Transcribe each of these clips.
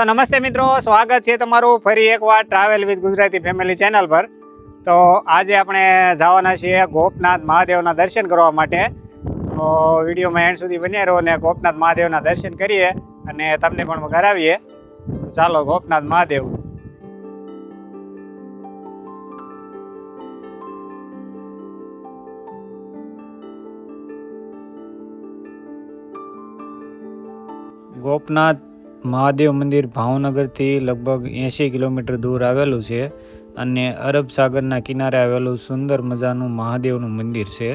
તો નમસ્તે મિત્રો, સ્વાગત છે તમારું ફરી એકવાર travel with Gujarati family channel પર. તો આજે આપણે જવાના છીએ ગોપનાથ મહાદેવના દર્શન કરવા માટે. તો વિડીયોમાં એન્ડ સુધી બન્યા રહો અને ગોપનાથ મહાદેવના દર્શન કરીએ અને તમને પણ કરાવીએ. ચાલો ગોપનાથ મહાદેવ. ગોપનાથ મહાદેવ મંદિર ભાવનગરથી લગભગ 80 કિલોમીટર દૂર આવેલું છે અને અરબ સાગરના કિનારે આવેલું સુંદર મજાનું મહાદેવનું મંદિર છે.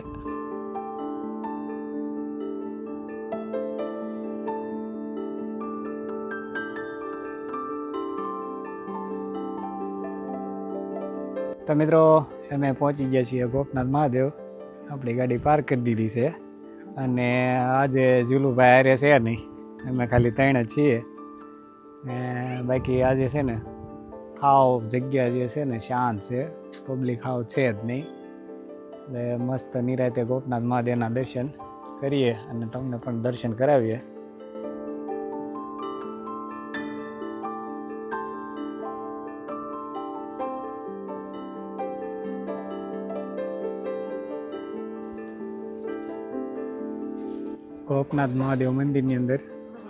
તો મિત્રો અમે પહોંચી ગયા છીએ ગોપનાથ મહાદેવ. આપણી ગાડી પાર્ક કરી દીધી છે અને આજે ઝુલુભાઈ હારે છે નહીં, અમે ખાલી 3 જ છીએ ને બાકી આજે છે ને હાવ જગ્યા જે છે ને શાંત છે, પબ્લિક હાવ છે જ નહીં. એટલે મસ્ત નિરાતે ગોપનાથ મહાદેવના દર્શન કરીએ અને તમને પણ દર્શન કરાવીએ. ગોપનાથ મહાદેવ મંદિરની અંદર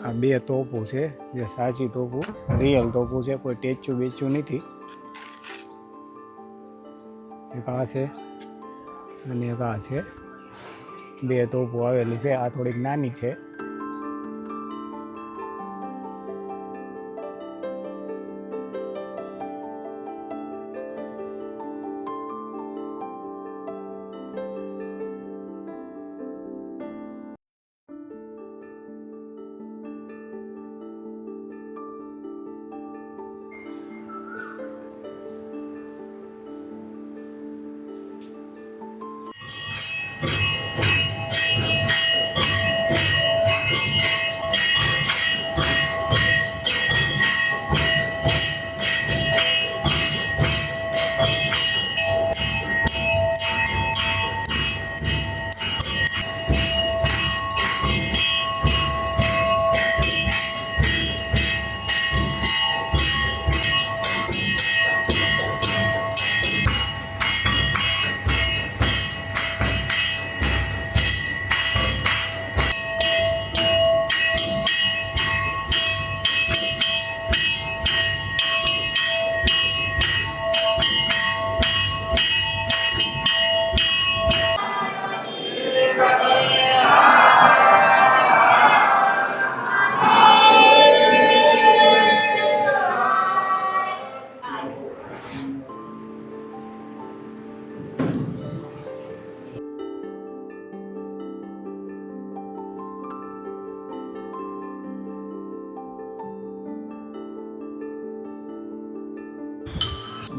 આ 2 તોપો છે, જે સાચી તોપો રિયલ તોપો છે, કોઈ ટેચ્યુ બેચ્યુ નથી. એક આ છે અને એક આ છે. 2 તોપો આવેલી છે. આ થોડીક નાની છે.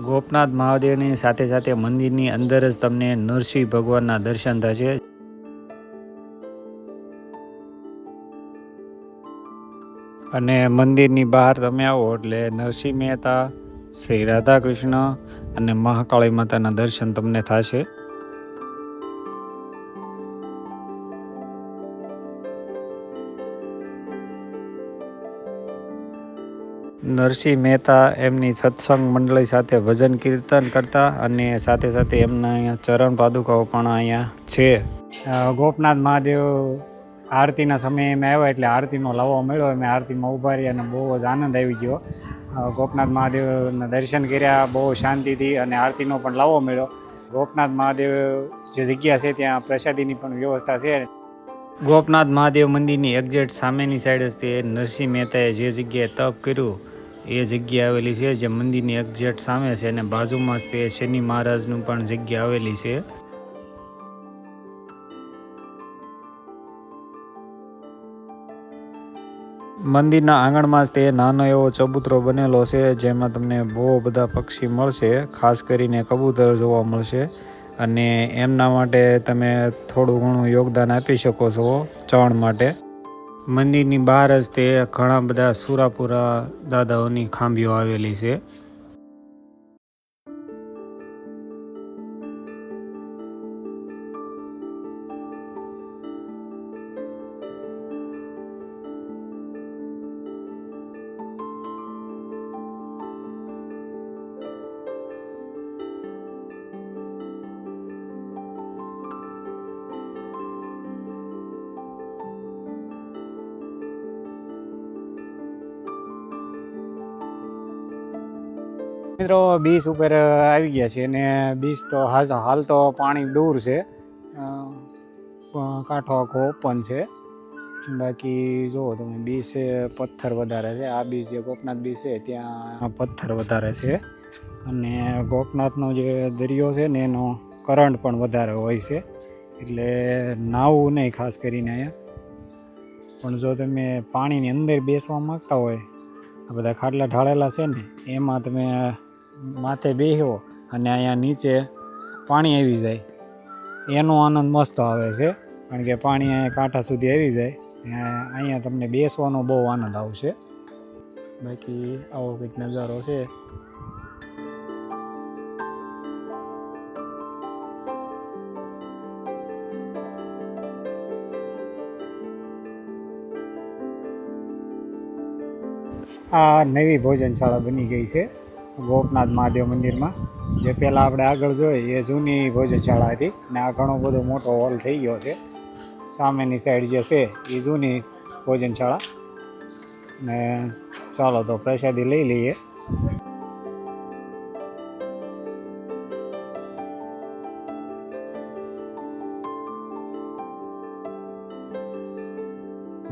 ગોપનાથ મહાદેવની સાથે સાથે મંદિરની અંદર જ તમને નરસિંહ ભગવાનના દર્શન થશે. અને મંદિરની બહાર તમે આવો એટલે નરસિંહ મહેતા, શ્રી રાધા કૃષ્ણ અને મહાકાળી માતાના દર્શન તમને થશે. નરસિંહ મહેતા એમની સત્સંગ મંડળી સાથે ભજન કીર્તન કરતા અને સાથે સાથે એમના અહીંયા ચરણ પાદુકાઓ પણ અહીંયા છે. ગોપનાથ મહાદેવ આરતીના સમયે અમે આવ્યા એટલે આરતીનો લાવો મળ્યો. અમે આરતીમાં ઊભા રહ્યા અને બહુ જ આનંદ આવી ગયો. ગોપનાથ મહાદેવના દર્શન કર્યા બહુ શાંતિથી અને આરતીનો પણ લાવો મળ્યો. ગોપનાથ મહાદેવ જે જગ્યા છે ત્યાં પ્રસાદીની પણ વ્યવસ્થા છે. ગોપનાથ મહાદેવ મંદિરની એક્ઝેક્ટ સામેની સાઈડ જ તે નરસિંહ મહેતાએ જે જગ્યાએ તપ કર્યું એ જગ્યા આવેલી છે, જે મંદિરની એક્ઝેક્ટ સામે છે અને બાજુમાં જ તે શનિ મહારાજનું પણ જગ્યા આવેલી છે. મંદિરના આંગણમાં જ તે નાનો એવો ચબૂતરો બનેલો છે, જેમાં તમને બહુ બધા પક્ષી મળશે. ખાસ કરીને કબૂતર જોવા મળશે અને એમના માટે તમે થોડું ઘણું યોગદાન આપી શકો છો ચણ માટે. મંદિરની બહાર જ તે ઘણા બધા સુરાપુરા દાદાઓની ખાંભીઓ આવેલી છે. મિત્રો બીચ ઉપર આવી ગયા છે અને બીચ તો હાલ તો પાણી દૂર છે, કાંઠો આખો ઓપન છે. બાકી જુઓ તમે બીચ છે, પથ્થર વધારે છે. આ બીચ જે ગોપનાથ બીચ છે ત્યાં પથ્થર વધારે છે અને ગોપનાથનો જે દરિયો છે ને એનો કરંટ પણ વધારે હોય છે, એટલે નાવું નહીં ખાસ કરીને અહીંયા. પણ જો તમે પાણીની અંદર બેસવા માંગતા હોય, આ બધા ખાટલા ઢાળેલા છે ને એમાં તમે માથે બેહો અને અહીંયા નીચે પાણી આવી જાય, એનો આનંદ મસ્ત આવે છે. કારણ કે પાણી અહીંયા કાંઠા સુધી આવી જાય, અહીંયા તમને બેસવાનો બહુ આનંદ આવશે. બાકી આવો કંઈક નજારો છે. આ નવી ભોજનશાળા બની ગઈ છે ગોપનાથ મહાદેવ મંદિરમાં. જે પહેલાં આપણે આગળ જોઈએ એ જૂની ભોજનશાળા હતી ને આ ઘણો બધો મોટો હોલ થઈ ગયો છે. સામેની સાઈડ જે છે એ જૂની ભોજનશાળા. ને ચાલો તો પ્રસાદી લઈ લઈએ.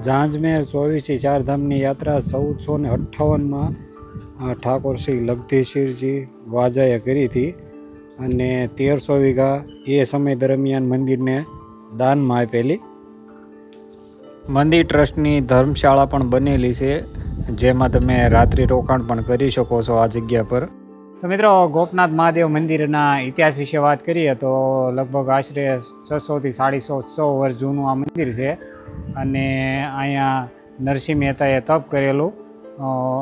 જાંજમેર 24 ચારધામની યાત્રા 1458માં ઠાકોર શ્રી લગધીશિરજી વાજાએ કરી હતી અને 1300 વીઘા એ સમય દરમિયાન મંદિરને દાનમાં આપેલી. મંદિર ટ્રસ્ટની ધર્મશાળા પણ બનેલી છે, જેમાં તમે રાત્રિ રોકાણ પણ કરી શકો છો આ જગ્યા પર. તો મિત્રો, ગોપનાથ મહાદેવ મંદિરના ઇતિહાસ વિશે વાત કરીએ તો લગભગ આશરે 600 થી 750 વર્ષ જૂનું આ મંદિર છે અને અહીંયા નરસિંહ મહેતાએ તપ કરેલું,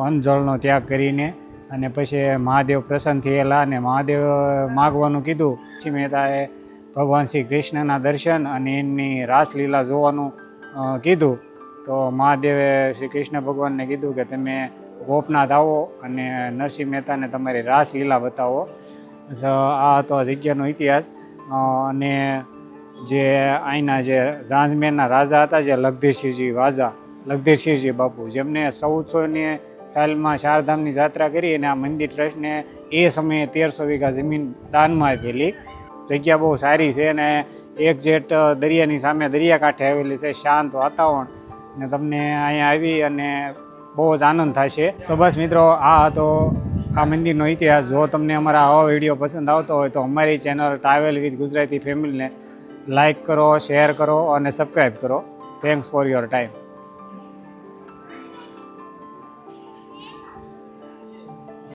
અન્નજળનો ત્યાગ કરીને, અને પછી મહાદેવ પ્રસન્ન થયેલા અને મહાદેવ માગવાનું કીધું. નરસિંહ મહેતાએ ભગવાન શ્રી કૃષ્ણના દર્શન અને એમની રાસલીલા જોવાનું કીધું. તો મહાદેવે શ્રી કૃષ્ણ ભગવાનને કીધું કે તમે ગોપનાથ આવો અને નરસિંહ મહેતાને તમારી રાસલીલા બતાવો. આ હતો આ જગ્યાનો ઇતિહાસ. અને જે અહીંના જે જાંજમેરના રાજા હતા, જે લગધીશિરજી વાજા, લગધીશિરજી બાપુ, જેમને 1400ની સાલમાં ચારધામની યાત્રા કરી અને આ મંદિર ટ્રસ્ટને એ સમયે 1300 વીઘા જમીન દાનમાં આપેલી. જગ્યા બહુ સારી છે અને એક્ઝેક્ટ દરિયાની સામે દરિયાકાંઠે આવેલી છે. શાંત વાતાવરણ ને તમને અહીંયા આવી અને બહુ જ આનંદ થશે. તો બસ મિત્રો, આ હતો આ મંદિરનો ઇતિહાસ. જો તમને અમારા આવા વિડીયો પસંદ આવતો હોય તો અમારી ચેનલ ટ્રાવેલ વિથ ગુજરાતી ફેમિલીને લાઇક કરો, શેર કરો અને સબસ્ક્રાઈબ કરો. Thanks for your time.